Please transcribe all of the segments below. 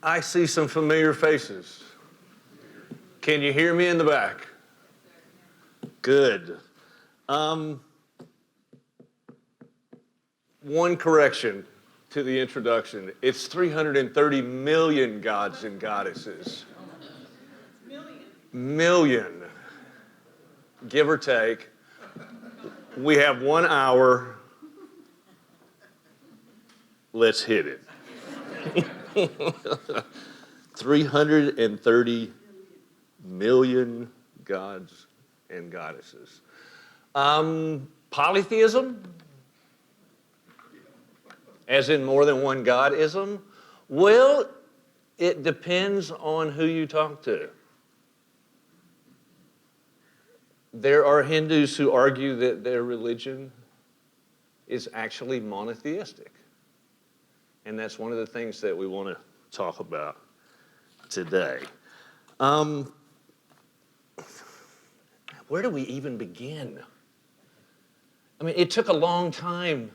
I see some familiar faces. Can you hear me in the back? Good. One correction to the introduction. It's 330 million gods and goddesses. Million. Give or take. We have 1 hour. Let's hit it. 330 million gods and goddesses. Polytheism, as in more than one godism? Well, it depends on who you talk to. There are Hindus who argue that their religion is actually monotheistic. And that's one of the things that we want to talk about today. Where do we even begin? I mean, it took a long time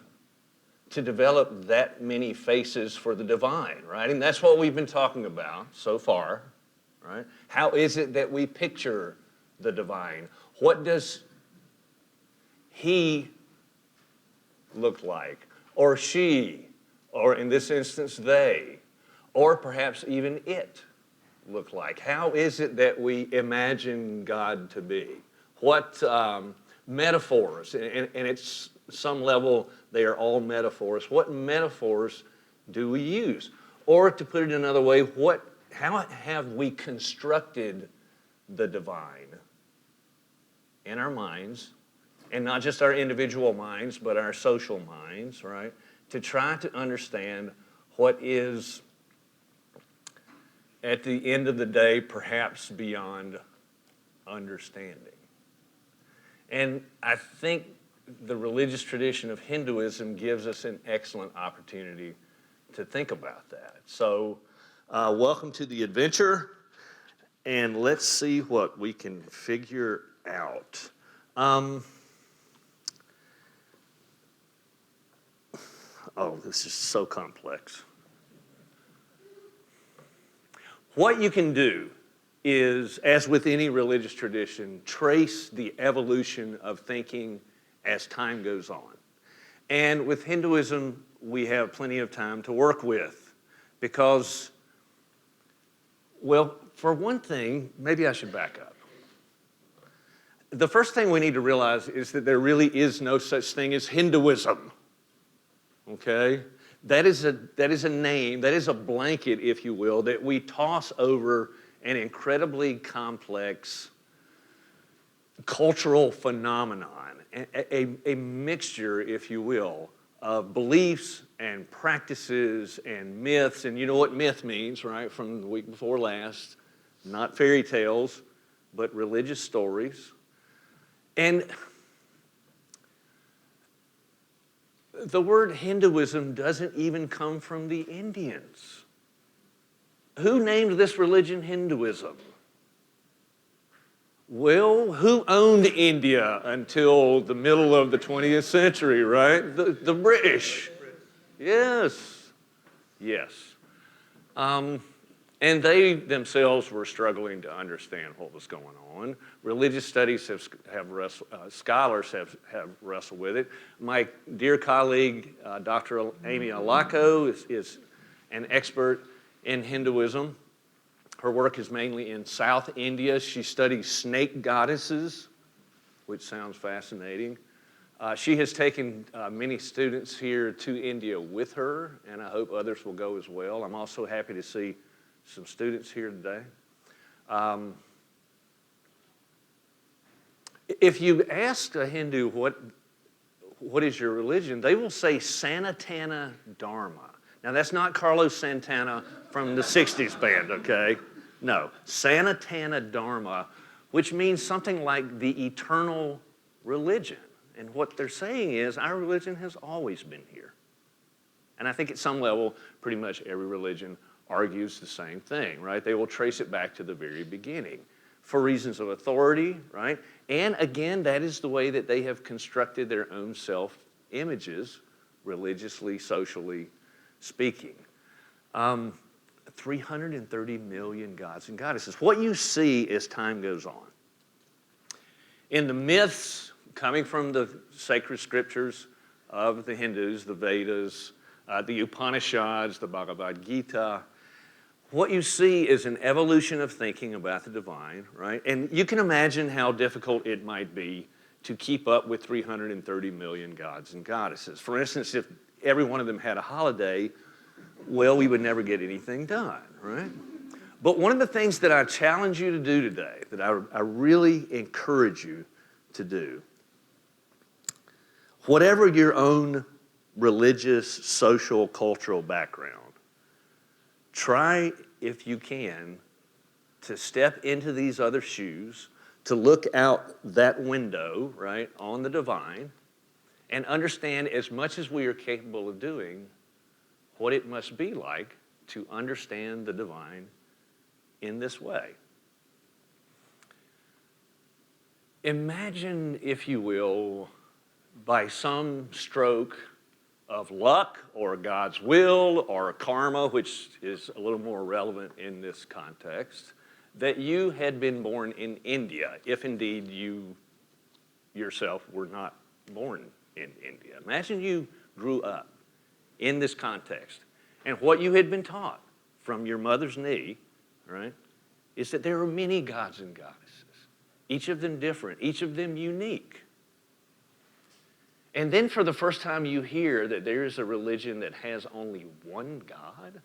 to develop that many faces for the divine, right? And that's what we've been talking about so far, right? How is it that we picture the divine? What does he look like? Or she? Or in this instance, they? Or perhaps even it look like? How is it that we imagine God to be? What metaphors, and it's some level they are all metaphors, what metaphors do we use? Or to put it another way, how have we constructed the divine in our minds, and not just our individual minds, but our social minds, right? To try to understand what is, at the end of the day, perhaps beyond understanding. And I think the religious tradition of Hinduism gives us an excellent opportunity to think about that. So, welcome to the adventure, and let's see what we can figure out. This is so complex. What you can do is, as with any religious tradition, trace the evolution of thinking as time goes on. And with Hinduism, we have plenty of time to work with because, well, for one thing, maybe I should back up. The first thing we need to realize is that there really is no such thing as Hinduism. Okay? That is a name, that is a blanket, if you will, that we toss over an incredibly complex cultural phenomenon, a mixture, if you will, of beliefs and practices and myths. And you know what myth means, right, from the week before last. Not fairy tales, but religious stories. And the word Hinduism doesn't even come from the Indians. Who named this religion Hinduism? Well, who owned India until the middle of the 20th century, right? The British. Yes. And they themselves were struggling to understand what was going on. Religious studies scholars have wrestled with it. My dear colleague, Dr. Amy Alako, is an expert in Hinduism. Her work is mainly in South India. She studies snake goddesses, which sounds fascinating. She has taken many students here to India with her, and I hope others will go as well. I'm also happy to see some students here today. If you ask a Hindu what is your religion, they will say Sanatana-Dharma. Now that's not Carlos Santana from the 60s band, okay? No, Sanatana-Dharma, which means something like the eternal religion. And what they're saying is our religion has always been here. And I think at some level, pretty much every religion argues the same thing, right? They will trace it back to the very beginning for reasons of authority, right? And again, that is the way that they have constructed their own self-images, religiously, socially speaking. 330 million gods and goddesses. What you see as time goes on. In the myths coming from the sacred scriptures of the Hindus, the Vedas, the Upanishads, the Bhagavad Gita, what you see is an evolution of thinking about the divine, right? And you can imagine how difficult it might be to keep up with 330 million gods and goddesses. For instance, if every one of them had a holiday, well, we would never get anything done, right? But one of the things that I challenge you to do today, that I really encourage you to do, whatever your own religious, social, cultural background, try, if you can, to step into these other shoes, to look out that window, right, on the divine, and understand as much as we are capable of doing what it must be like to understand the divine in this way. Imagine, if you will, by some stroke of luck or God's will or karma, which is a little more relevant in this context, that you had been born in India, if indeed you yourself were not born in India. Imagine you grew up in this context, and what you had been taught from your mother's knee, right, is that there are many gods and goddesses, each of them different, each of them unique. And then for the first time you hear that there is a religion that has only one God.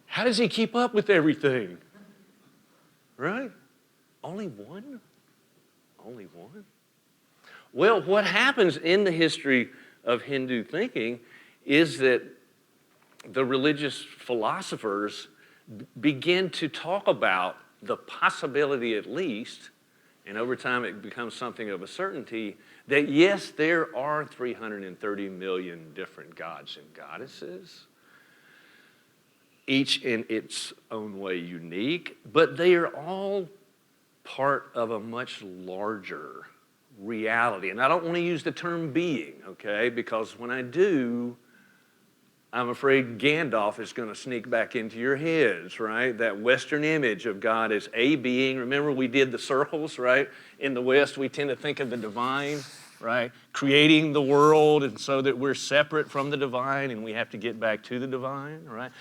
How does he keep up with everything? Right? Only one? Only one? Well, what happens in the history of Hindu thinking is that the religious philosophers begin to talk about the possibility, at least, and over time it becomes something of a certainty, that yes, there are 330 million different gods and goddesses, each in its own way unique, but they are all part of a much larger reality. And I don't want to use the term being, okay, because when I do, I'm afraid Gandalf is going to sneak back into your heads, right? That Western image of God as a being. Remember, we did the circles, right? In the West, we tend to think of the divine, right? Creating the world, and so that we're separate from the divine and we have to get back to the divine, right?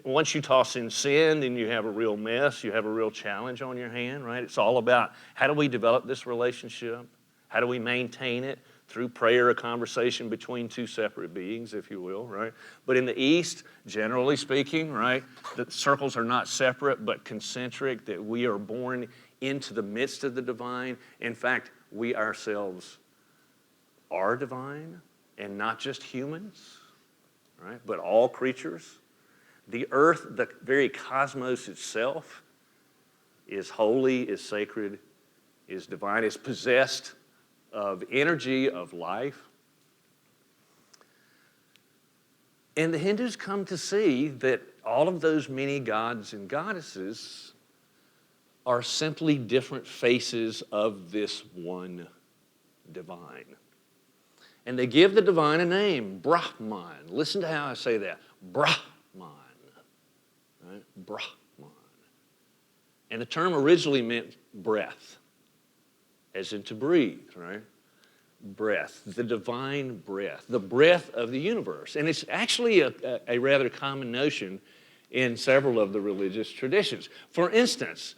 Once you toss in sin, then you have a real mess. You have a real challenge on your hand, right? It's all about how do we develop this relationship? How do we maintain it? Through prayer, a conversation between two separate beings, if you will, right? But in the East, generally speaking, right, the circles are not separate but concentric, that we are born into the midst of the divine. In fact, we ourselves are divine, and not just humans, right, but all creatures. The earth, the very cosmos itself, is holy, is sacred, is divine, is possessed of energy, of life. And the Hindus come to see that all of those many gods and goddesses are simply different faces of this one divine. And they give the divine a name, Brahman. Listen to how I say that, Brahman, right? Brahman. And the term originally meant breath, as in to breathe, right? Breath, the divine breath, the breath of the universe. And it's actually a rather common notion in several of the religious traditions. For instance,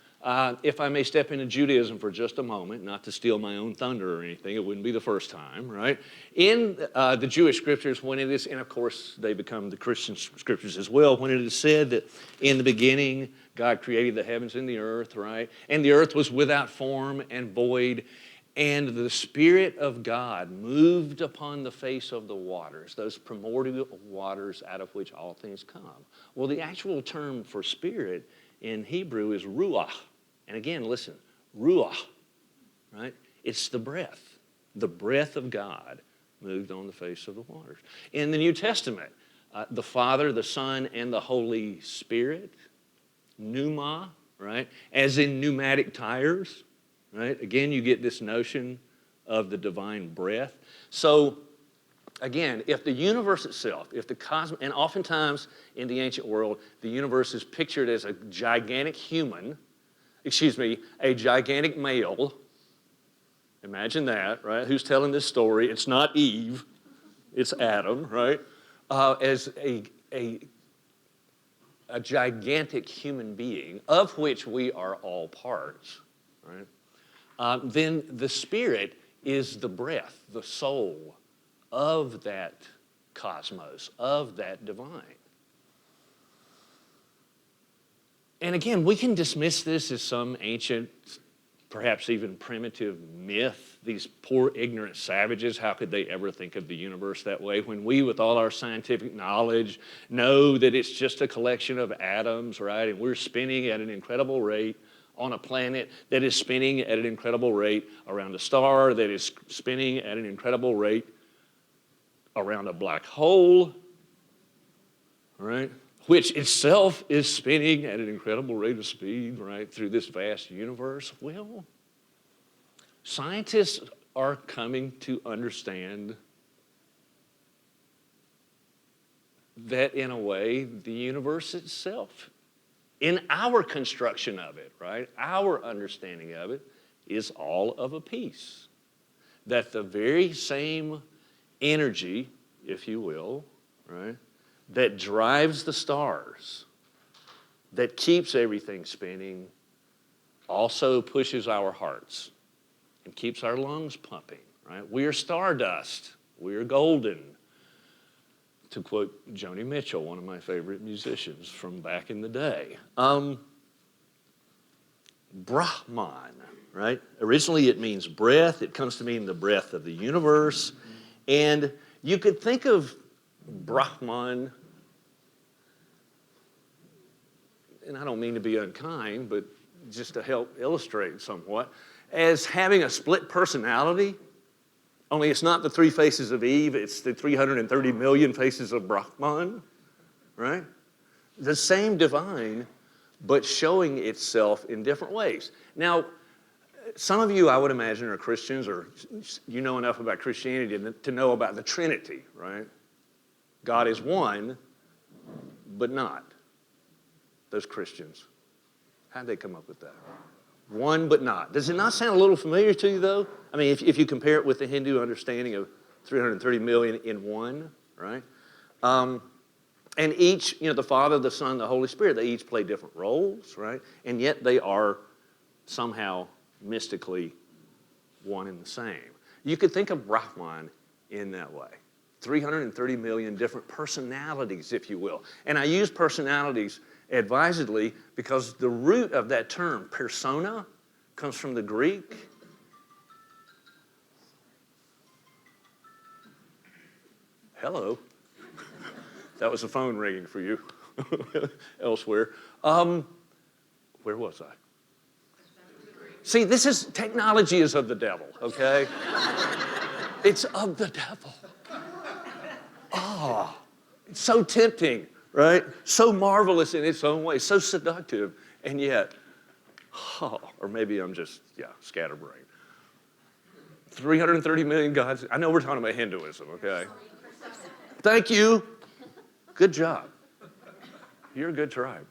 if I may step into Judaism for just a moment, not to steal my own thunder or anything, it wouldn't be the first time, right? In the Jewish scriptures, when it is, and of course they become the Christian scriptures as well, when it is said that in the beginning God created the heavens and the earth, right? And the earth was without form and void, and the Spirit of God moved upon the face of the waters, those primordial waters out of which all things come. Well, the actual term for spirit in Hebrew is ruach. And again, listen, ruach, right? It's the breath of God moved on the face of the waters. In the New Testament, the Father, the Son, and the Holy Spirit, pneuma, right? As in pneumatic tires, right? Again, you get this notion of the divine breath. So again, if the universe itself, if the cosmos, and oftentimes in the ancient world, the universe is pictured as a gigantic human, a gigantic male. Imagine that, right? Who's telling this story? It's not Eve, it's Adam, right? As a gigantic human being, of which we are all parts, right? Then the spirit is the breath, the soul of that cosmos, of that divine. And again, we can dismiss this as some ancient, perhaps even primitive myth. These poor ignorant savages, how could they ever think of the universe that way when we, with all our scientific knowledge, know that it's just a collection of atoms, right? And we're spinning at an incredible rate on a planet that is spinning at an incredible rate around a star that is spinning at an incredible rate around a black hole, right? Which itself is spinning at an incredible rate of speed, right, through this vast universe. Well, scientists are coming to understand that in a way, the universe itself, in our construction of it, right, our understanding of it, is all of a piece. That the very same energy, if you will, right, that drives the stars, that keeps everything spinning, also pushes our hearts and keeps our lungs pumping, right? We are stardust. We are golden. To quote Joni Mitchell, one of my favorite musicians from back in the day. Brahman, right? Originally it means breath. It comes to mean the breath of the universe. And you could think of Brahman, and I don't mean to be unkind, but just to help illustrate somewhat, as having a split personality, only it's not the three faces of Eve, it's the 330 million faces of Brahman, right? The same divine, but showing itself in different ways. Now, some of you, I would imagine, are Christians, or you know enough about Christianity to know about the Trinity, right? God is one, but not. Those Christians. How'd they come up with that? One, but not. Does it not sound a little familiar to you, though? I mean, if you compare it with the Hindu understanding of 330 million in one, right? And each, the Father, the Son, the Holy Spirit, they each play different roles, right? And yet they are somehow mystically one and the same. You could think of Brahman in that way. 330 million different personalities, if you will. And I use personalities advisedly because the root of that term, persona, comes from the Greek. Hello. That was a phone ringing for you elsewhere. Where was I? See, technology is of the devil, okay? It's of the devil. Oh, it's so tempting, right? So marvelous in its own way, so seductive, and yet, or maybe I'm just, scatterbrained. 330 million gods. I know we're talking about Hinduism, okay? Thank you. Good job. You're a good tribe.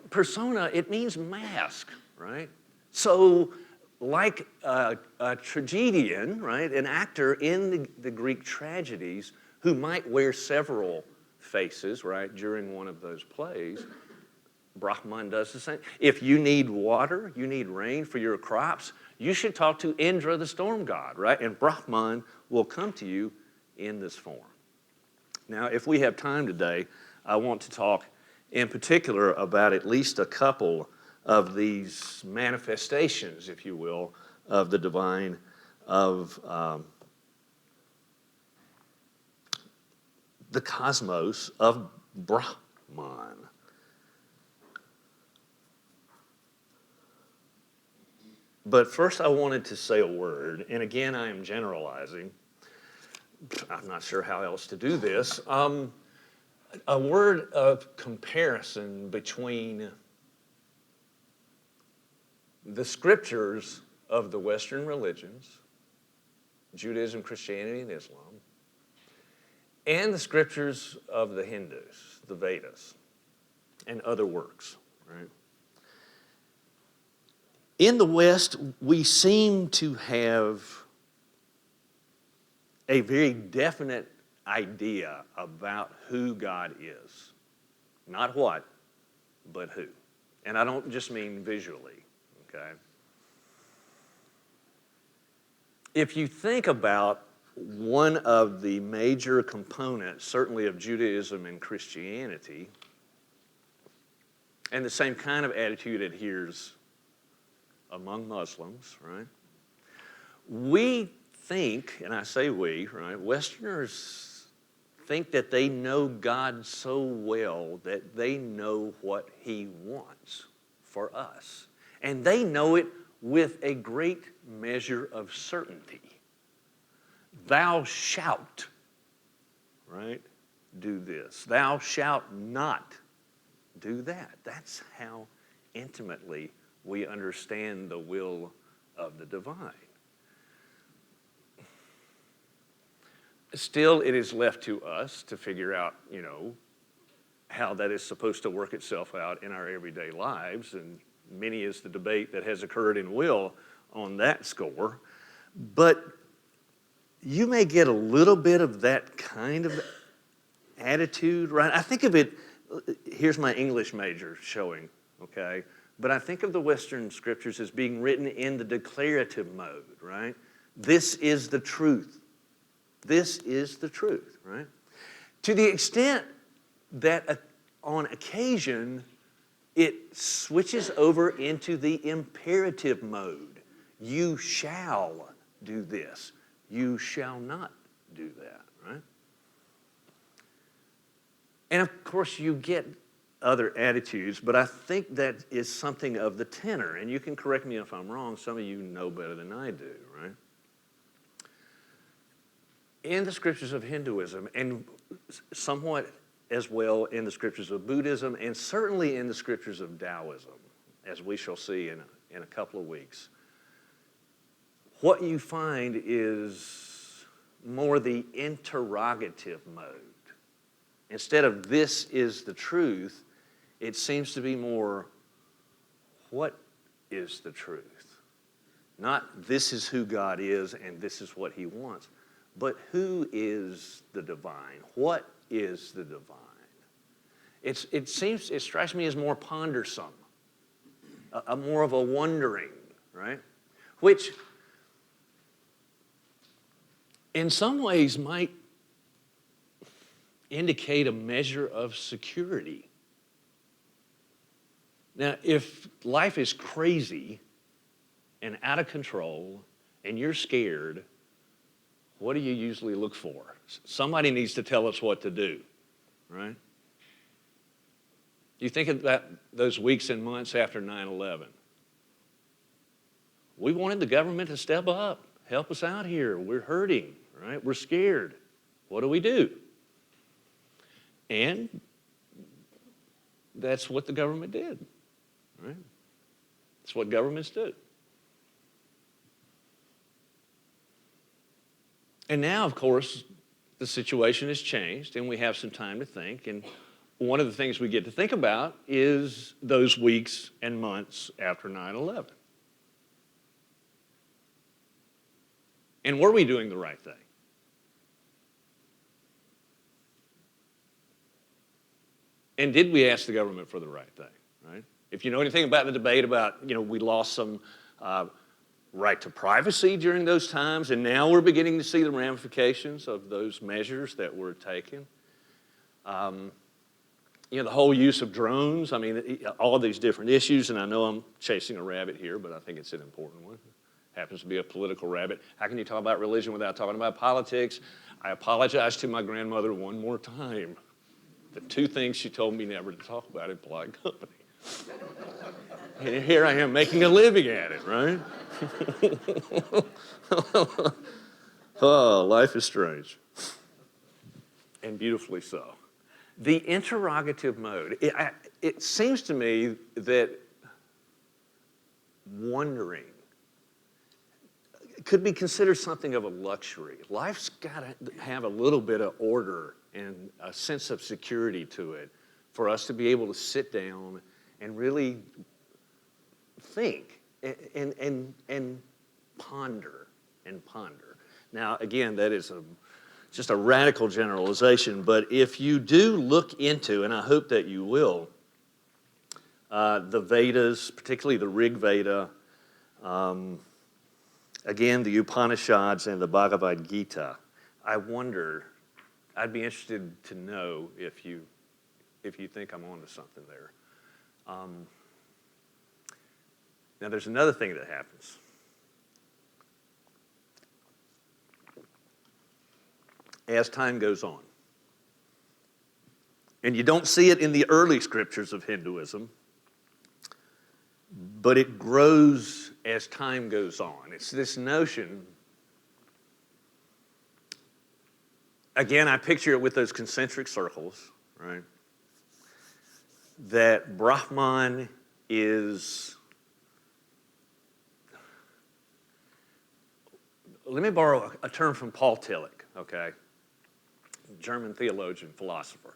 Persona, it means mask, right? So like a tragedian, right, an actor in the Greek tragedies who might wear several faces, right, during one of those plays, Brahman does the same. If you need water, you need rain for your crops, you should talk to Indra, the storm god, right? And Brahman will come to you in this form. Now, if we have time today, I want to talk in particular about at least a couple of these manifestations, if you will, of the divine, of the cosmos of Brahman. But first I wanted to say a word, and again I am generalizing. I'm not sure how else to do this. A word of comparison between the scriptures of the Western religions, Judaism, Christianity, and Islam, and the scriptures of the Hindus, the Vedas, and other works, right? In the West, we seem to have a very definite idea about who God is. Not what, but who. And I don't just mean visually, okay? If you think about one of the major components, certainly of Judaism and Christianity, and the same kind of attitude adheres among Muslims, right? We think, and I say we, right, Westerners think that they know God so well that they know what He wants for us. And they know it with a great measure of certainty. Thou shalt, right, do this. Thou shalt not do that. That's how intimately we understand the will of the divine. Still, it is left to us to figure out, how that is supposed to work itself out in our everyday lives, and many is the debate that has occurred in will on that score. But you may get a little bit of that kind of attitude, right? I think of it, here's my English major showing, okay? But I think of the Western scriptures as being written in the declarative mode, right? This is the truth. This is the truth, right? To the extent that on occasion it switches over into the imperative mode. You shall do this. You shall not do that, right? And of course you get other attitudes, but I think that is something of the tenor. And you can correct me if I'm wrong. Some of you know better than I do, right? In the scriptures of Hinduism, and somewhat as well in the scriptures of Buddhism, and certainly in the scriptures of Taoism, as we shall see in a couple of weeks, what you find is more the interrogative mode. Instead of this is the truth, it seems to be more, what is the truth? Not this is who God is and this is what He wants, but who is the divine? What is the divine? It strikes me as more pondersome, a more of a wondering, right? Which in some ways might indicate a measure of security. Now, if life is crazy and out of control and you're scared, what do you usually look for? Somebody needs to tell us what to do, right? You think about those weeks and months after 9/11. We wanted the government to step up, help us out here. We're hurting, right? We're scared. What do? And that's what the government did, right? That's what governments do. And now, of course, the situation has changed and we have some time to think. And one of the things we get to think about is those weeks and months after 9/11. And were we doing the right thing? And did we ask the government for the right thing, right? If you know anything about the debate about, we lost some right to privacy during those times, and now we're beginning to see the ramifications of those measures that were taken. The whole use of drones, all of these different issues, and I know I'm chasing a rabbit here, but I think it's an important one. Happens to be a political rabbit. How can you talk about religion without talking about politics? I apologize to my grandmother one more time. The two things she told me never to talk about in polite company. And here I am making a living at it, right? Oh, life is strange. And beautifully so. The interrogative mode, it seems to me that wondering could be considered something of a luxury. Life's got to have a little bit of order and a sense of security to it for us to be able to sit down and really think and ponder and ponder. Now, again, that is just a radical generalization, but if you do look into, and I hope that you will, the Vedas, particularly the Rig Veda, again, the Upanishads and the Bhagavad Gita, I wonder, I'd be interested to know if you think I'm onto something there. Now, there's another thing that happens. As time goes on. And you don't see it in the early scriptures of Hinduism, but it grows as time goes on. It's this notion, again, I picture it with those concentric circles, right? That Brahman is, let me borrow a term from Paul Tillich, okay? German theologian, philosopher.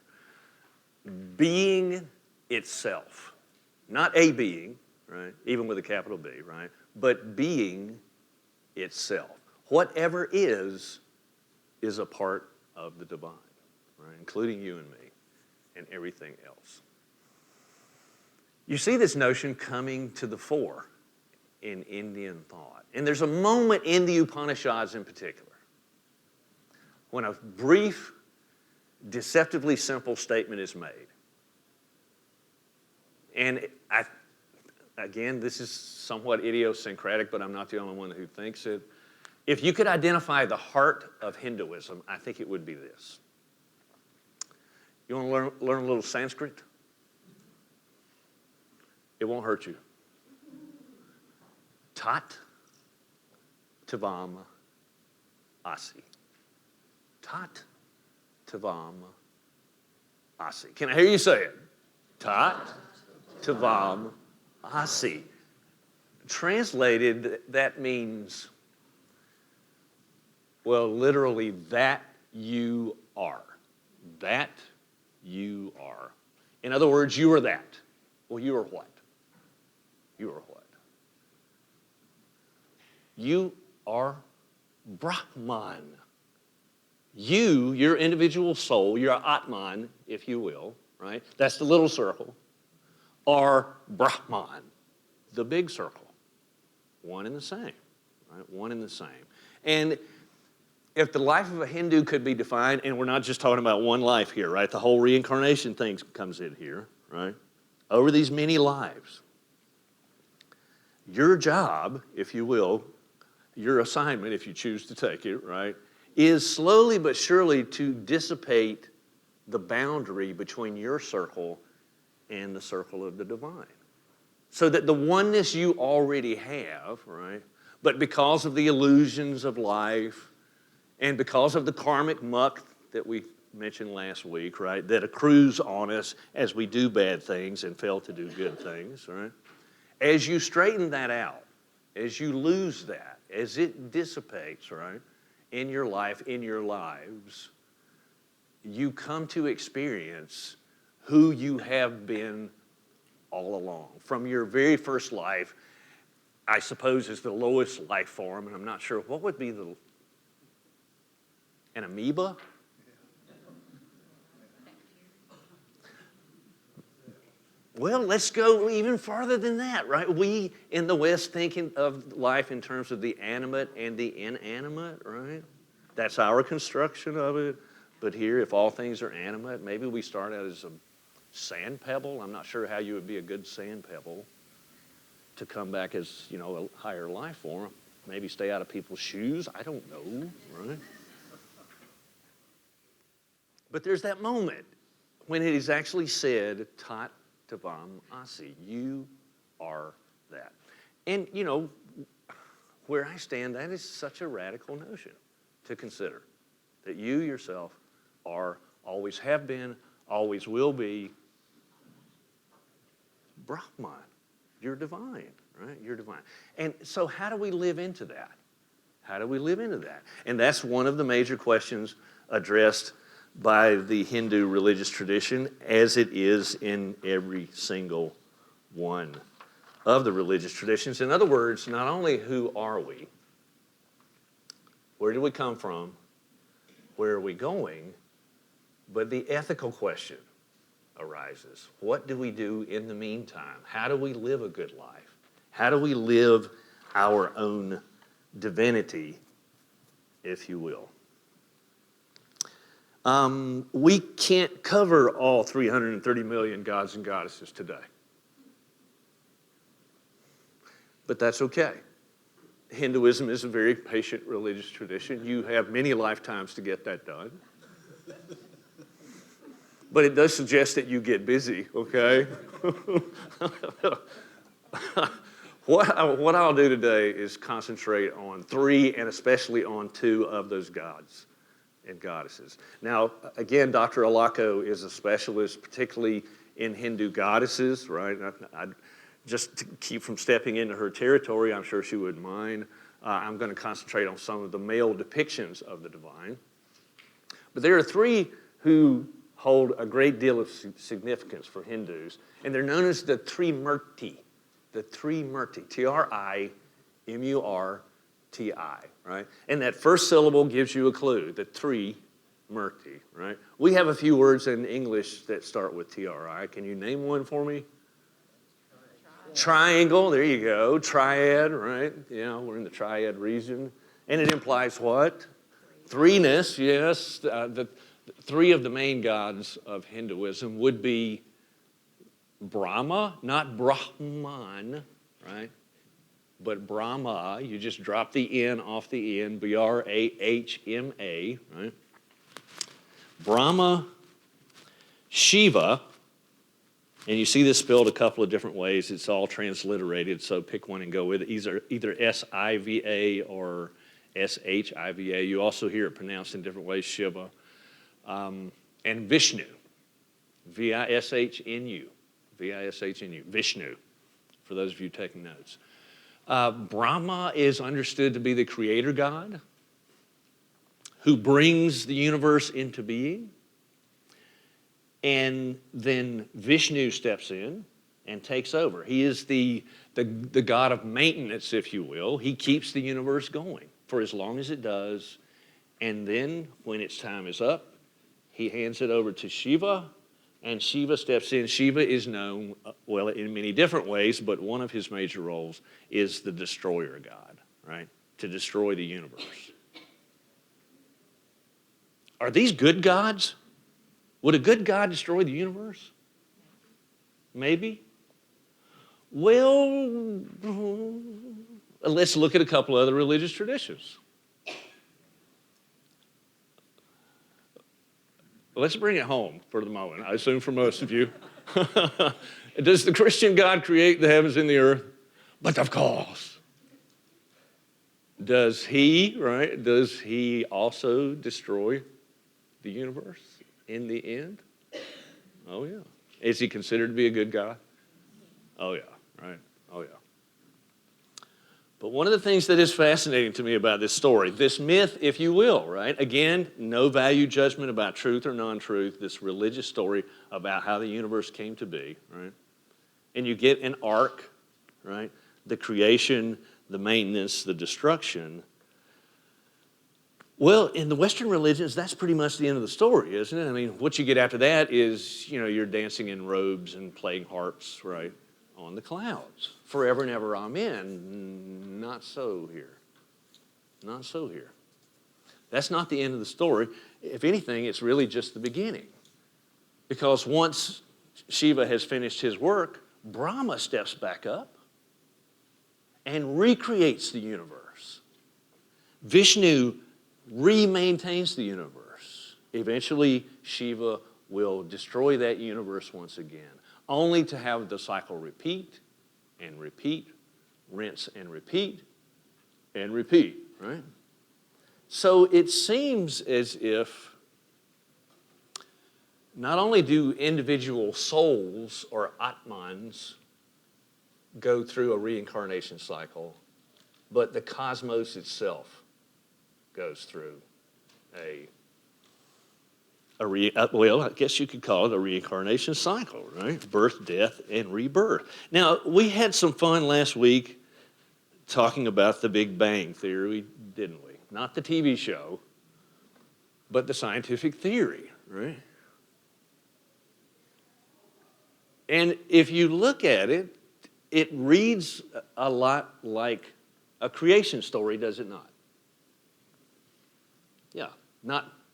Being itself, not a being, right? Even with a capital B, right? But being itself. Whatever is a part of the divine, right? Including you and me and everything else. You see this notion coming to the fore in Indian thought. And there's a moment in the Upanishads in particular when a brief, deceptively simple statement is made. And again, this is somewhat idiosyncratic, but I'm not the only one who thinks it. If you could identify the heart of Hinduism, I think it would be this. You want to learn a little Sanskrit? It won't hurt you. Tat Tavam Asi. Tat Tavam Asi. Can I hear you say it? Tat Tavam Asi. Translated, that means, well, literally, that you are. That you are. In other words, you are that. Well, you are what? You are what? You are Brahman. You, your individual soul, your Atman, if you will, right? That's the little circle, are Brahman, the big circle. One and the same, right? One and the same. And if the life of a Hindu could be defined, and we're not just talking about one life here, right? The whole reincarnation thing comes in here, right? Over these many lives, your job, if you will, your assignment, if you choose to take it, right, is slowly but surely to dissipate the boundary between your circle and the circle of the divine. So that the oneness you already have, right, but because of the illusions of life and because of the karmic muck that we mentioned last week, right, that accrues on us as we do bad things and fail to do good things, right, as you straighten that out, as you lose that, as it dissipates, right, in your life, in your lives, you come to experience who you have been all along. From your very first life, I suppose is the lowest life form, and I'm not sure, what would be an amoeba? Well, let's go even farther than that, right? We in the West thinking of life in terms of the animate and the inanimate, right? That's our construction of it. But here, if all things are animate, maybe we start out as a sand pebble. I'm not sure how you would be a good sand pebble to come back as, you know, a higher life form. Maybe stay out of people's shoes. I don't know, right? But there's that moment when it is actually said, Tat Tavam Asi, you are that. And, you know, where I stand, that is such a radical notion to consider, that you yourself are, always have been, always will be Brahman. You're divine, right? You're divine. And so how do we live into that? How do we live into that? And that's one of the major questions addressed by the Hindu religious tradition, as it is in every single one of the religious traditions. In other words, not only who are we, where do we come from, where are we going, but the ethical question arises. What do we do in the meantime? How do we live a good life? How do we live our own divinity, if you will? We can't cover all 330 million gods and goddesses today. But that's okay. Hinduism is a very patient religious tradition. You have many lifetimes to get that done. But it does suggest that you get busy, okay? What I'll do today is concentrate on 3 and especially on 2 of those gods and goddesses. Now, again, Dr. Alako is a specialist, particularly in Hindu goddesses, right? Just to keep from stepping into her territory, I'm sure she wouldn't mind. I'm going to concentrate on some of the male depictions of the divine. But there are 3 who hold a great deal of significance for Hindus, and they're known as the Three Murti. The Three Murti, T-R-I-M-U-R-T-I, right? And that first syllable gives you a clue, the Three Murti, right? We have a few words in English that start with T-R-I. Can you name one for me? Triangle, there you go. Triad, right? Yeah, we're in the triad region. And it implies what? Threeness, yes. The 3 of the main gods of Hinduism would be Brahma, not Brahman, right? But Brahma, you just drop the N off the N, B-R-A-H-M-A, right? Brahma, Shiva, and you see this spelled a couple of different ways. It's all transliterated, so pick one and go with it. Either S-I-V-A or S-H-I-V-A. You also hear it pronounced in different ways, Shiva. And Vishnu, V-I-S-H-N-U. V-I-S-H-N-U, Vishnu, for those of you taking notes. Brahma is understood to be the creator god who brings the universe into being. And then Vishnu steps in and takes over. He is the god of maintenance, if you will. He keeps the universe going for as long as it does. And then when its time is up, he hands it over to Shiva, and Shiva steps in. Shiva is known, well, in many different ways, but one of his major roles is the destroyer god, right? To destroy the universe. Are these good gods? Would a good God destroy the universe? Maybe. Well, let's look at a couple other religious traditions. Let's bring it home for the moment, I assume for most of you. Does the Christian God create the heavens and the earth? But of course. Does he also destroy the universe in the end? Oh, yeah. Is he considered to be a good God? Oh, yeah, right? Oh, yeah. But one of the things that is fascinating to me about this story, this myth, if you will, right? Again, no value judgment about truth or non-truth, this religious story about how the universe came to be, right? And you get an arc, right? The creation, the maintenance, the destruction. Well, in the Western religions, that's pretty much the end of the story, isn't it? I mean, what you get after that is, you're dancing in robes and playing harps, right? On the clouds, forever and ever, amen. Not so here. Not so here. That's not the end of the story. If anything, it's really just the beginning. Because once Shiva has finished his work, Brahma steps back up and recreates the universe. Vishnu remaintains the universe. Eventually, Shiva will destroy that universe once again, only to have the cycle repeat and repeat, rinse and repeat, right? So it seems as if not only do individual souls or atmans go through a reincarnation cycle, but the cosmos itself goes through well, I guess you could call it a reincarnation cycle, right? Birth, death, and rebirth. Now, we had some fun last week talking about the Big Bang Theory, didn't we? Not the TV show, but the scientific theory, right? And if you look at it, it reads a lot like a creation story, does it not? Yeah,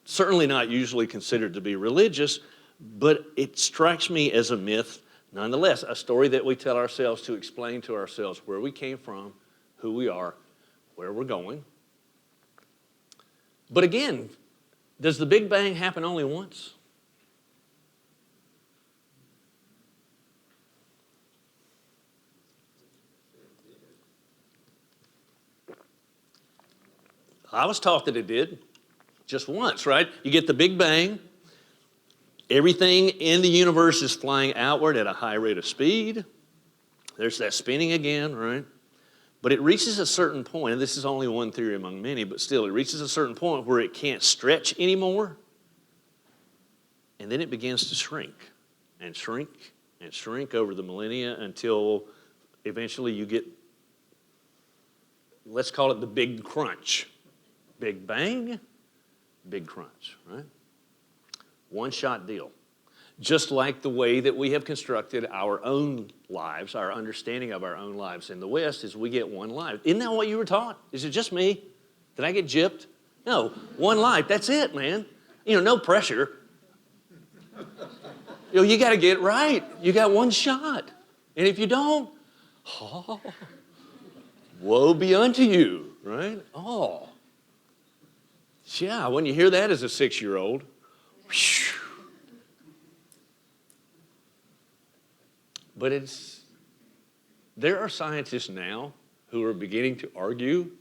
certainly not usually considered to be religious, but it strikes me as a myth nonetheless, a story that we tell ourselves to explain to ourselves where we came from, who we are, where we're going. But again, does the Big Bang happen only once? I was taught that it did. Just once, right? You get the Big Bang. Everything in the universe is flying outward at a high rate of speed. There's that spinning again, right? But it reaches a certain point, and this is only one theory among many, but still, it reaches a certain point where it can't stretch anymore. And then it begins to shrink and shrink and shrink over the millennia until eventually you get, let's call it the Big Crunch. Big Bang, Big Crunch, right? One-shot deal. Just like the way that we have constructed our own lives, our understanding of our own lives in the West is we get one life. Isn't that what you were taught? Is it just me? Did I get gypped? No, one life, that's it, man. No pressure. You got to get it right. You got one shot. And if you don't, woe be unto you, right? Oh. Yeah, when you hear that as a 6-year-old, but there are scientists now who are beginning to argue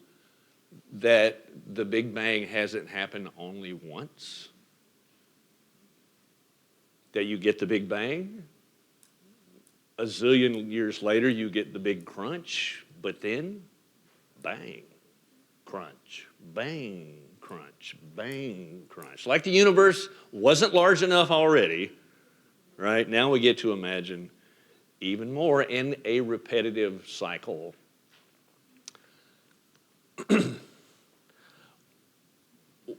that the Big Bang hasn't happened only once. That you get the Big Bang, a zillion years later you get the Big Crunch, but then bang, crunch, bang, crunch, bang, crunch. Like the universe wasn't large enough already, right? Now we get to imagine even more in a repetitive cycle.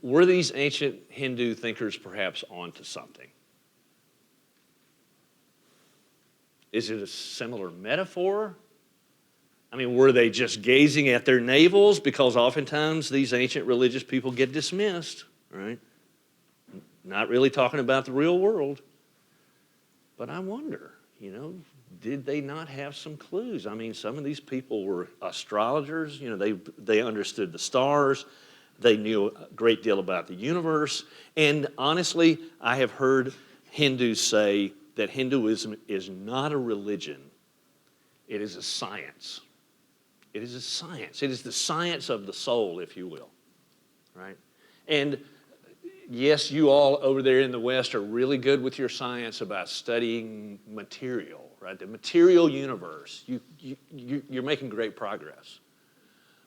Were these ancient Hindu thinkers perhaps onto something? Is it a similar metaphor? I mean, were they just gazing at their navels? Because oftentimes these ancient religious people get dismissed, right? Not really talking about the real world. But I wonder, did they not have some clues? I mean, some of these people were astrologers. They understood the stars. They knew a great deal about the universe. And honestly, I have heard Hindus say that Hinduism is not a religion. It is a science. It is a science. It is the science of the soul, if you will, right? And yes, you all over there in the West are really good with your science about studying material, right? The material universe. You're making great progress.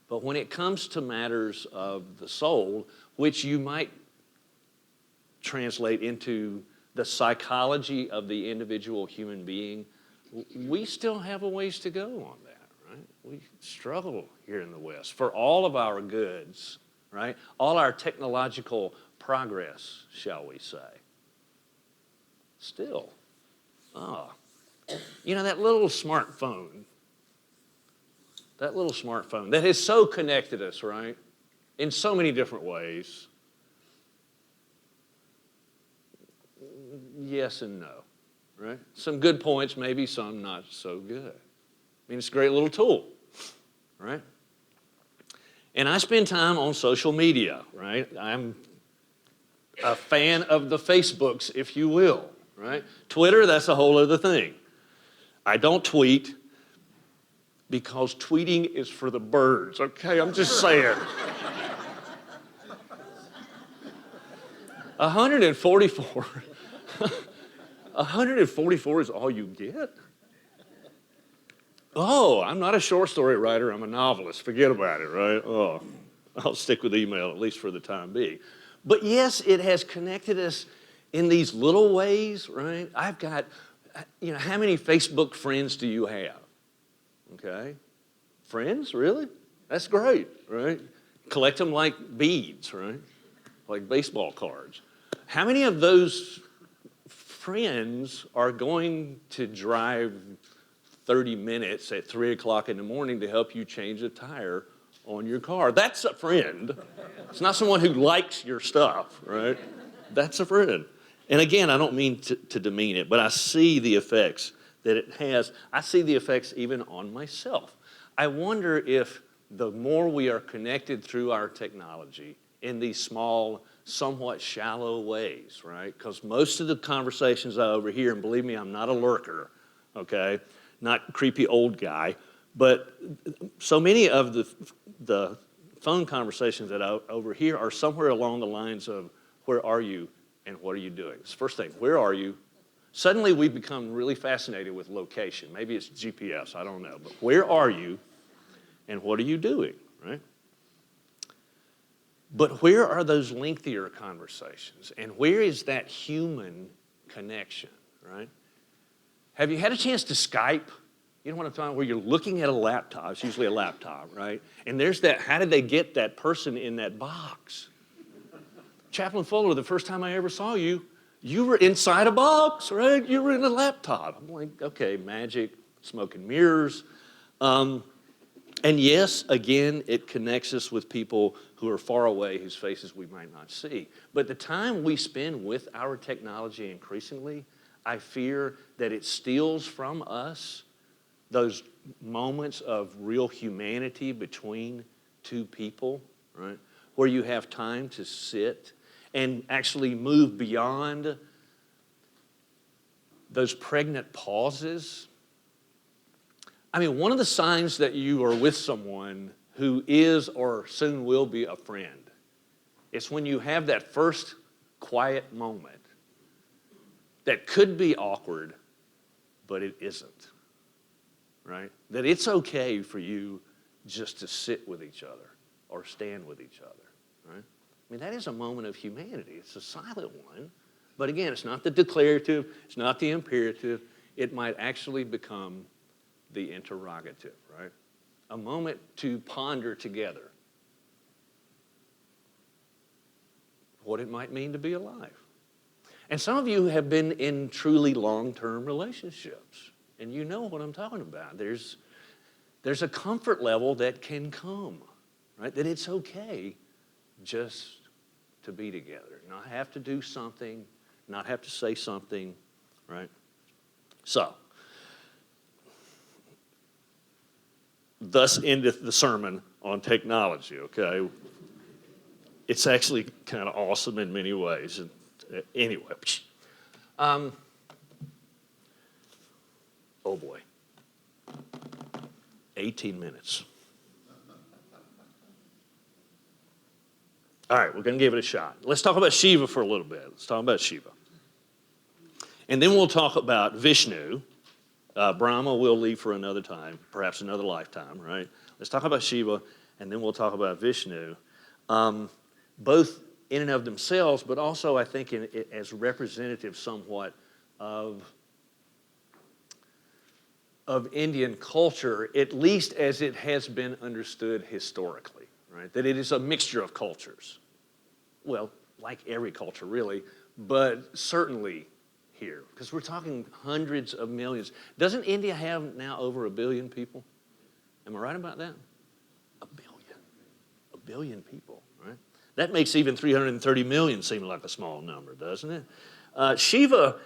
But when it comes to matters of the soul, which you might translate into the psychology of the individual human being, we still have a ways to go on that. We struggle here in the West for all of our goods, right? All our technological progress, shall we say. Still, that little smartphone that has so connected us, right? In so many different ways. Yes and no, right? Some good points, maybe some not so good. I mean, it's a great little tool, right? And I spend time on social media, right? I'm a fan of the Facebooks, if you will, right? Twitter, that's a whole other thing. I don't tweet because tweeting is for the birds, okay? I'm just saying. 144. 144 is all you get? Oh, I'm not a short story writer. I'm a novelist. Forget about it, right? Oh. I'll stick with email, at least for the time being. But yes, it has connected us in these little ways, right? I've got, how many Facebook friends do you have? Okay? Friends, really? That's great, right? Collect them like beads, right? Like baseball cards. How many of those friends are going to drive 30 minutes at 3 o'clock in the morning to help you change a tire on your car? That's a friend. It's not someone who likes your stuff, right? That's a friend. And again, I don't mean to demean it, but I see the effects that it has. I see the effects even on myself. I wonder if the more we are connected through our technology in these small, somewhat shallow ways, right? Because most of the conversations I overhear, and believe me, I'm not a lurker, okay? Not creepy old guy, but so many of the phone conversations that I overhear are somewhere along the lines of, where are you and what are you doing? It's the first thing, where are you? Suddenly we've become really fascinated with location. Maybe it's GPS, I don't know. But where are you and what are you doing, right? But where are those lengthier conversations? And where is that human connection, right? Have you had a chance to Skype? You know what I'm talking about? Where you're looking at a laptop. It's usually a laptop, right? And there's that, how did they get that person in that box? Chaplain Fuller, the first time I ever saw you, you were inside a box, right? You were in a laptop. I'm like, okay, magic, smoke and mirrors. And yes, again, it connects us with people who are far away, whose faces we might not see. But the time we spend with our technology increasingly, I fear that it steals from us those moments of real humanity between two people, right? Where you have time to sit and actually move beyond those pregnant pauses. I mean, one of the signs that you are with someone who is or soon will be a friend, it's when you have that first quiet moment that could be awkward, but it isn't, right? That it's okay for you just to sit with each other or stand with each other, right? I mean, that is a moment of humanity. It's a silent one, but again, it's not the declarative, it's not the imperative. It might actually become the interrogative, right? A moment to ponder together what it might mean to be alive. And some of you have been in truly long-term relationships, and you know what I'm talking about. There's a comfort level that can come, right? That it's okay just to be together, not have to do something, not have to say something, right? So, thus endeth the sermon on technology, okay? It's actually kind of awesome in many ways. And anyway, oh boy, 18 minutes. All right, we're going to give it a shot. Let's talk about Shiva for a little bit. Let's talk about Shiva. And then we'll talk about Vishnu. Brahma we'll leave for another time, perhaps another lifetime, right? Let's talk about Shiva, and then we'll talk about Vishnu. Both in and of themselves, but also I think as representative somewhat of Indian culture, at least as it has been understood historically, right? That it is a mixture of cultures. Well, like every culture really, but certainly here, because we're talking hundreds of millions. Doesn't India have now over 1 billion people? Am I right about that? 1 billion. 1 billion people, right? That makes even 330 million seem like a small number, doesn't it? Shiva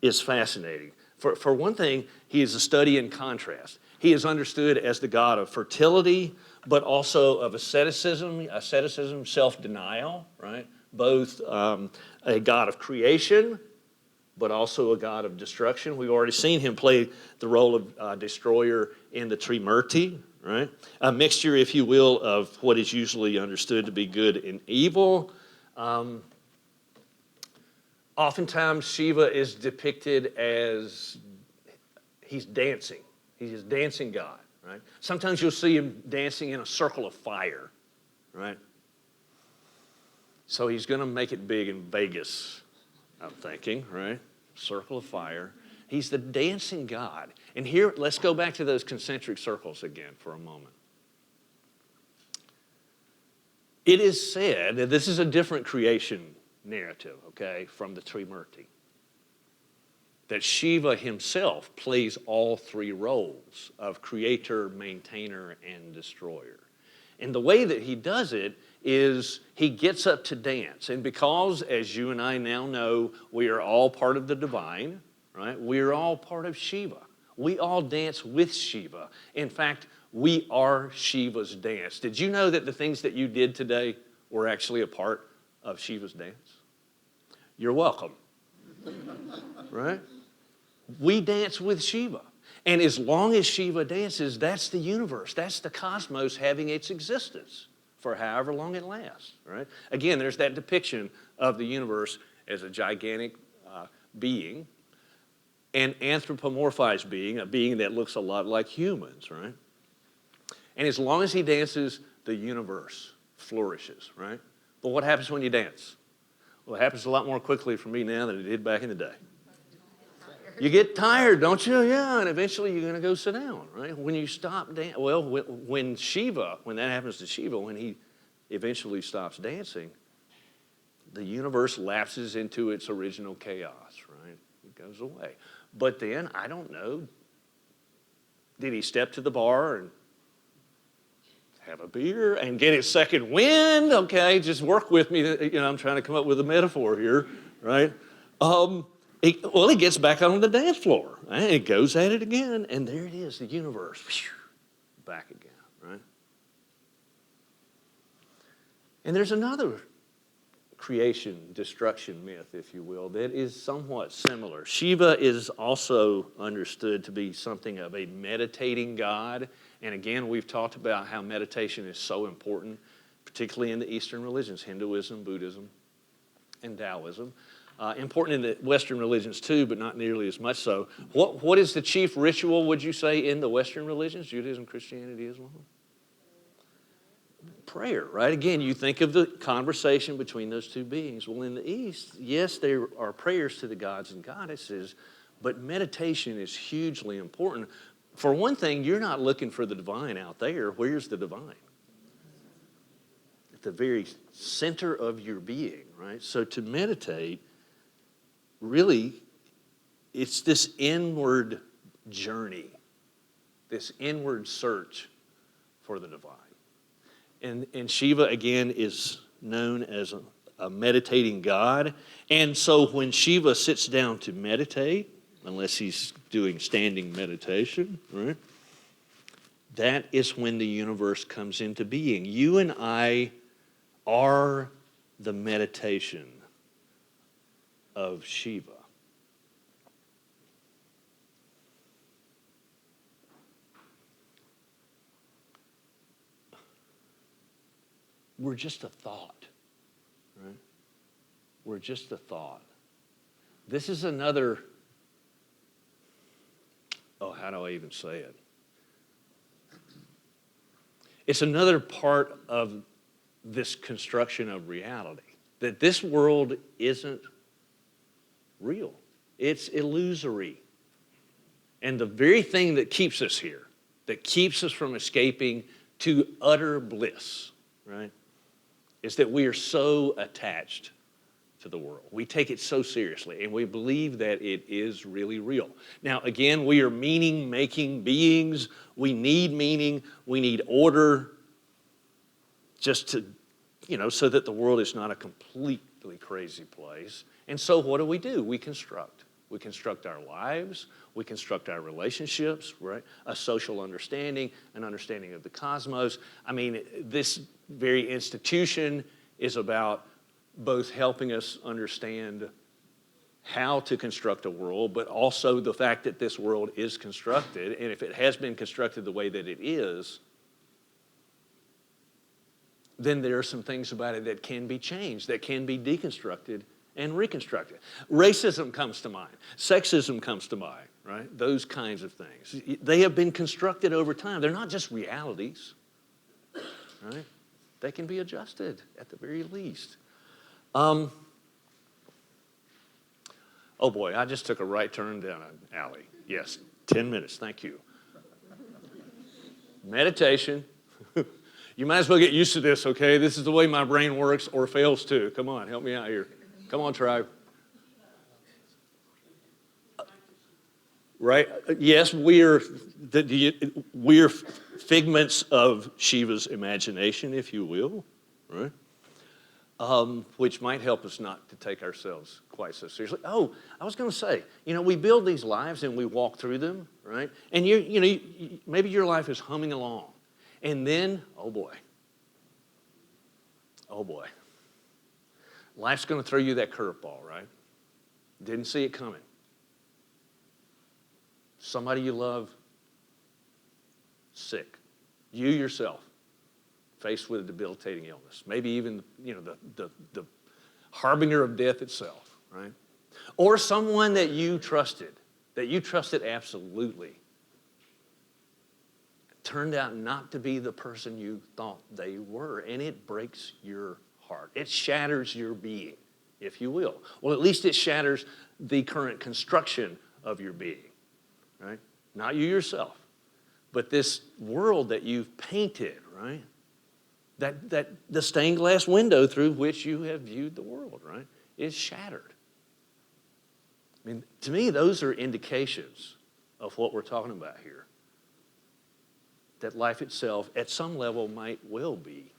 is fascinating. For one thing, he is a study in contrast. He is understood as the god of fertility, but also of asceticism, self-denial, right? Both a god of creation, but also a god of destruction. We've already seen him play the role of destroyer in the Three Murti, right? A mixture, if you will, of what is usually understood to be good and evil. Oftentimes, Shiva is depicted as he's dancing. He's a dancing god, right? Sometimes you'll see him dancing in a circle of fire, right? So he's going to make it big in Vegas, I'm thinking, right? Circle of fire. He's the dancing god. And here, let's go back to those concentric circles again for a moment. It is said, that this is a different creation narrative, okay, from the Three Murti, that Shiva himself plays all three roles of creator, maintainer, and destroyer. And the way that he does it is he gets up to dance. And because, as you and I now know, we are all part of the divine, right? We are all part of Shiva. We all dance with Shiva. In fact, we are Shiva's dance. Did you know that the things that you did today were actually a part of Shiva's dance? You're welcome. Right? We dance with Shiva. And as long as Shiva dances, that's the universe. That's the cosmos having its existence for however long it lasts. Right? Again, there's that depiction of the universe as a gigantic being, an anthropomorphized being, a being that looks a lot like humans, right? And as long as he dances, the universe flourishes, right? But what happens when you dance? Well, it happens a lot more quickly for me now than it did back in the day. You get tired, don't you? Yeah, and eventually you're going to go sit down, right? When you stop dancing, well, when that happens to Shiva, when he eventually stops dancing, the universe lapses into its original chaos, right? It goes away. But then, I don't know, did he step to the bar and have a beer and get his second wind? Okay, just work with me. I'm trying to come up with a metaphor here, right? He gets back on the dance floor. Right? It goes at it again, and there it is, the universe. Whew, back again, right? And there's another creation, destruction myth, if you will, that is somewhat similar. Shiva is also understood to be something of a meditating god. And again, we've talked about how meditation is so important, particularly in the Eastern religions, Hinduism, Buddhism, and Taoism. Important in the Western religions too, but not nearly as much so. What is the chief ritual, would you say, in the Western religions, Judaism, Christianity, Islam? Prayer, right? Again, you think of the conversation between those two beings. Well, in the East, yes, there are prayers to the gods and goddesses, but meditation is hugely important. For one thing, you're not looking for the divine out there. Where's the divine? At the very center of your being, right? So to meditate, really, it's this inward journey, this inward search for the divine. And Shiva, again, is known as a meditating god. And so when Shiva sits down to meditate, unless he's doing standing meditation, right? That is when the universe comes into being. You and I are the meditation of Shiva. We're just a thought, right? We're just a thought. This is another, how do I even say it? It's another part of this construction of reality, that this world isn't real. It's illusory. And the very thing that keeps us here, that keeps us from escaping to utter bliss, right, is that we are so attached to the world. We take it so seriously, and we believe that it is really real. Now, again, we are meaning-making beings. We need meaning. We need order just to, so that the world is not a completely crazy place. And so what do? We construct. We construct our lives. We construct our relationships, right? A social understanding, an understanding of the cosmos. I mean, this very institution is about both helping us understand how to construct a world, but also the fact that this world is constructed. And if it has been constructed the way that it is, then there are some things about it that can be changed, that can be deconstructed and reconstructed. Racism comes to mind. Sexism comes to mind, right? Those kinds of things. They have been constructed over time. They're not just realities, right? They can be adjusted at the very least. Oh boy, I just took a right turn down an alley. Yes, 10 minutes, thank you. Meditation. You might as well get used to this, okay? This is the way my brain works or fails to. Come on, help me out here. Come on, tribe. Right? Yes, we're figments of Shiva's imagination, if you will, right? Which might help us not to take ourselves quite so seriously. Oh, I was going to say, we build these lives and we walk through them, right? And maybe your life is humming along, and then, oh boy, life's going to throw you that curveball, right? Didn't see it coming. Somebody you love, sick. You yourself, faced with a debilitating illness. Maybe even, the harbinger of death itself, right? Or someone that you trusted absolutely, turned out not to be the person you thought they were, and it breaks your heart. It shatters your being, if you will. Well, at least it shatters the current construction of your being, right? Not you yourself, but this world that you've painted, right? That the stained glass window through which you have viewed the world, right, is shattered. I mean, to me, those are indications of what we're talking about here. That life itself, at some level, might well be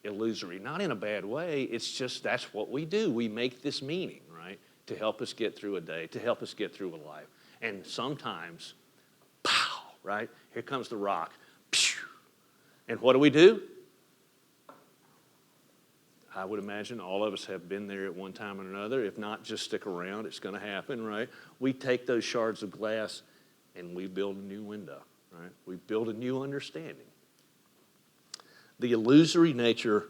illusory. Not in a bad way, it's just that's what we do. We make this meaning, right, to help us get through a day, to help us get through a life. And sometimes, pow, right, here comes the rock. Pew. And what do? I would imagine all of us have been there at one time or another. If not, just stick around. It's going to happen, right? We take those shards of glass and we build a new window, right? We build a new understanding. The illusory nature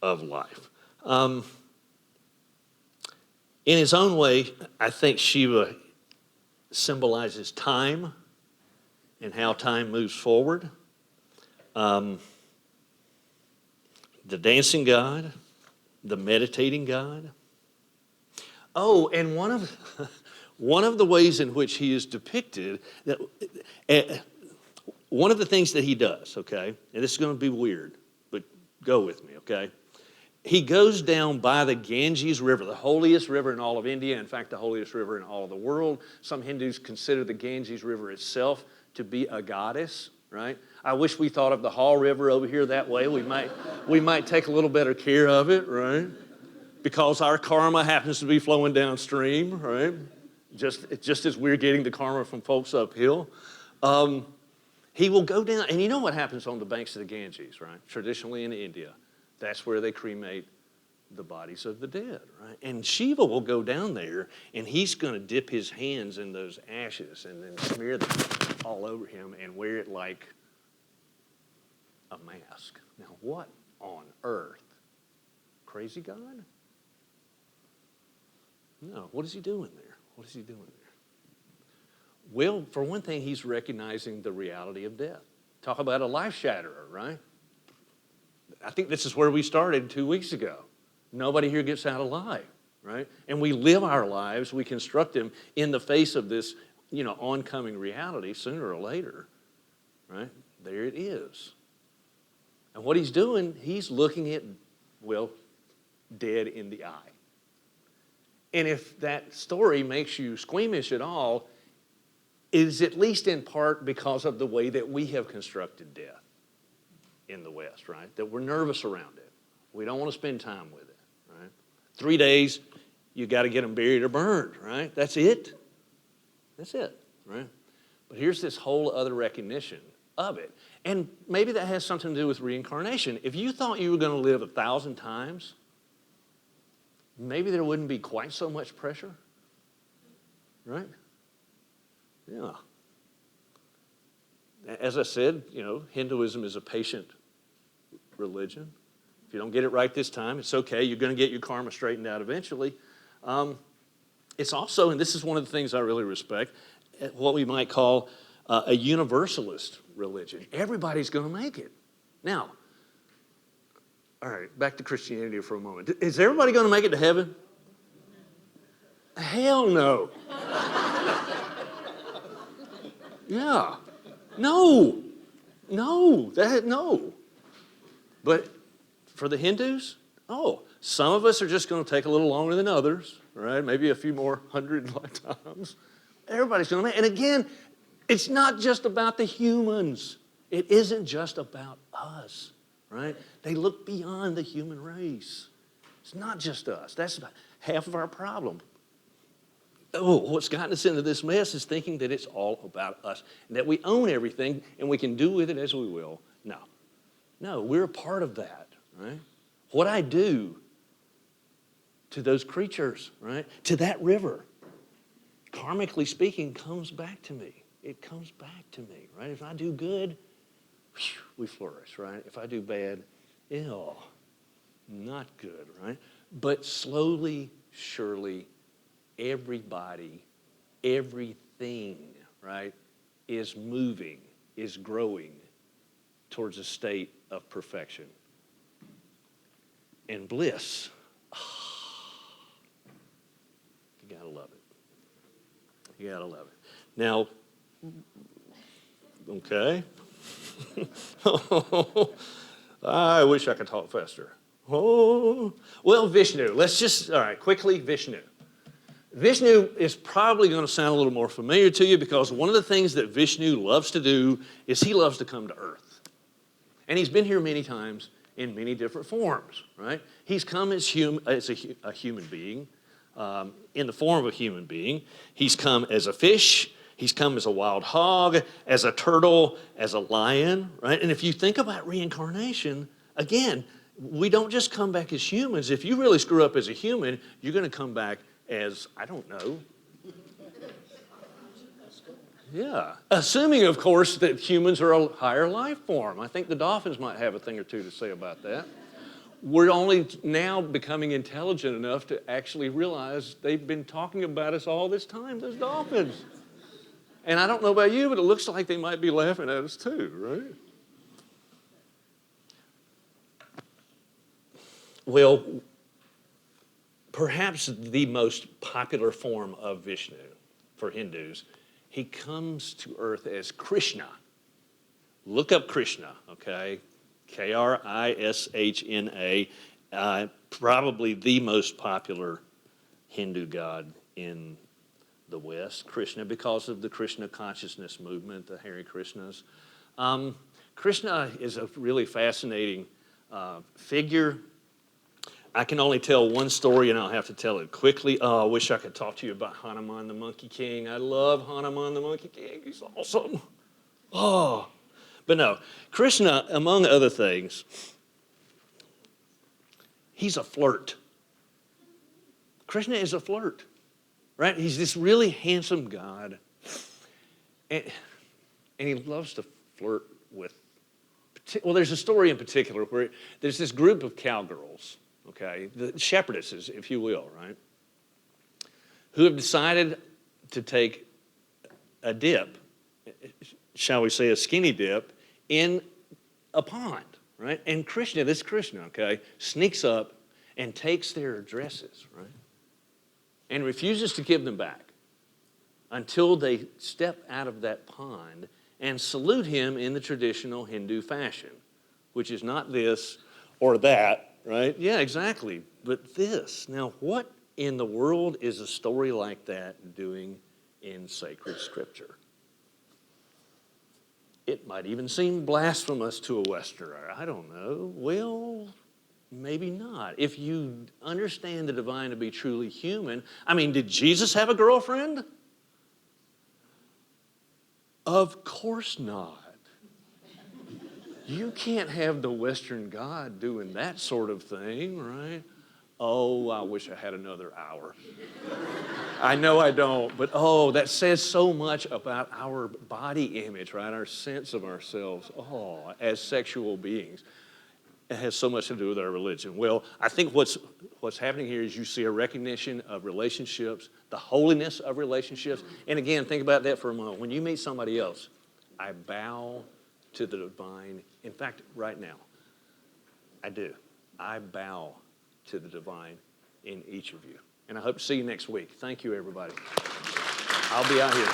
of life. In his own way, I think Shiva symbolizes time and how time moves forward. The dancing god, the meditating god. Oh, and one of the ways in which he is depicted, one of the things that he does, okay, and this is going to be weird, but go with me, okay? He goes down by the Ganges River, the holiest river in all of India, in fact, the holiest river in all of the world. Some Hindus consider the Ganges River itself to be a goddess, right? I wish we thought of the Hall River over here that way. We might take a little better care of it, right? Because our karma happens to be flowing downstream, right? Just as we're getting the karma from folks uphill. He will go down, and you know what happens on the banks of the Ganges, right? Traditionally in India, that's where they cremate the bodies of the dead, right? And Shiva will go down there, and he's going to dip his hands in those ashes and then smear them all over him and wear it like a mask. Now, what on earth? Crazy God? No, what is he doing there? What is he doing there? Well, for one thing, he's recognizing the reality of death. Talk about a life shatterer, right? I think this is where we started 2 weeks ago. Nobody here gets out alive, right? And we live our lives, we construct them in the face of this, oncoming reality sooner or later, right? There it is. And what he's doing, he's looking at, dead in the eye. And if that story makes you squeamish at all, it is at least in part because of the way that we have constructed death in the West, right? That we're nervous around it. We don't want to spend time with it, right? 3 days, you got to get them buried or burned, right? That's it. That's it, right? But here's this whole other recognition of it. And maybe that has something to do with reincarnation. If you thought you were going to live 1,000 times, maybe there wouldn't be quite so much pressure, right? Yeah. As I said, Hinduism is a patient religion. If you don't get it right this time, it's okay. You're going to get your karma straightened out eventually. It's also, and this is one of the things I really respect, what we might call a universalist religion. Everybody's going to make it. Now, All right, back to Christianity for a moment. Is everybody going to make it to heaven? Hell no. Yeah. No. No. But for the Hindus, some of us are just going to take a little longer than others, right? Maybe a few more hundred lifetimes. Everybody's going to make it. And again, it's not just about the humans. It isn't just about us, right? They look beyond the human race. It's not just us. That's about half of our problem. What's gotten us into this mess is thinking that it's all about us, and that we own everything and we can do with it as we will. No, we're a part of that, right? What I do to those creatures, right, to that river, karmically speaking, comes back to me. It comes back to me, right? If I do good, we flourish, right? If I do bad, not good, right? But slowly, surely, everybody, everything, right, is moving, is growing towards a state of perfection and bliss. You gotta love it. You gotta love it. Now, okay. I wish I could talk faster. Well, Vishnu. All right, quickly, Vishnu. Vishnu is probably going to sound a little more familiar to you because one of the things that Vishnu loves to do is he loves to come to earth. And he's been here many times in many different forms, right? He's come as a human being, in the form of a human being. He's come as a fish. He's come as a wild hog, as a turtle, as a lion, right? And if you think about reincarnation, again, we don't just come back as humans. If you really screw up as a human, you're going to come back as, I don't know. Yeah. Assuming, of course, that humans are a higher life form. I think the dolphins might have a thing or two to say about that. We're only now becoming intelligent enough to actually realize they've been talking about us all this time, those dolphins. And I don't know about you, but it looks like they might be laughing at us too, right? Well, perhaps the most popular form of Vishnu for Hindus, he comes to earth as Krishna. Look up Krishna, okay? Krishna, probably the most popular Hindu god in the West, Krishna, because of the Krishna consciousness movement, the Hare Krishnas. Krishna is a really fascinating figure. I can only tell one story, and I'll have to tell it quickly. I wish I could talk to you about Hanuman the Monkey King. I love Hanuman the Monkey King. He's awesome. But no, Krishna, among other things, he's a flirt. Krishna is a flirt, right? He's this really handsome god, and he loves to flirt with, there's a story in particular where there's this group of cowgirls, okay, the shepherdesses, if you will, right, who have decided to take a dip, shall we say a skinny dip, in a pond, right? And Krishna, okay, sneaks up and takes their dresses, right, and refuses to give them back until they step out of that pond and salute him in the traditional Hindu fashion, which is not this or that, right? Yeah, exactly. But this. Now, what in the world is a story like that doing in sacred scripture? It might even seem blasphemous to a Westerner. I don't know. Well, maybe not. If you understand the divine to be truly human, I mean, did Jesus have a girlfriend? Of course not. You can't have the Western God doing that sort of thing, right? Oh, I wish I had another hour. I know I don't, but that says so much about our body image, right? Our sense of ourselves, as sexual beings. It has so much to do with our religion. Well, I think what's happening here is you see a recognition of relationships, the holiness of relationships. And again, think about that for a moment. When you meet somebody else, I bow to the divine. In fact, right now, I do. I bow to the divine in each of you. And I hope to see you next week. Thank you, everybody. I'll be out here.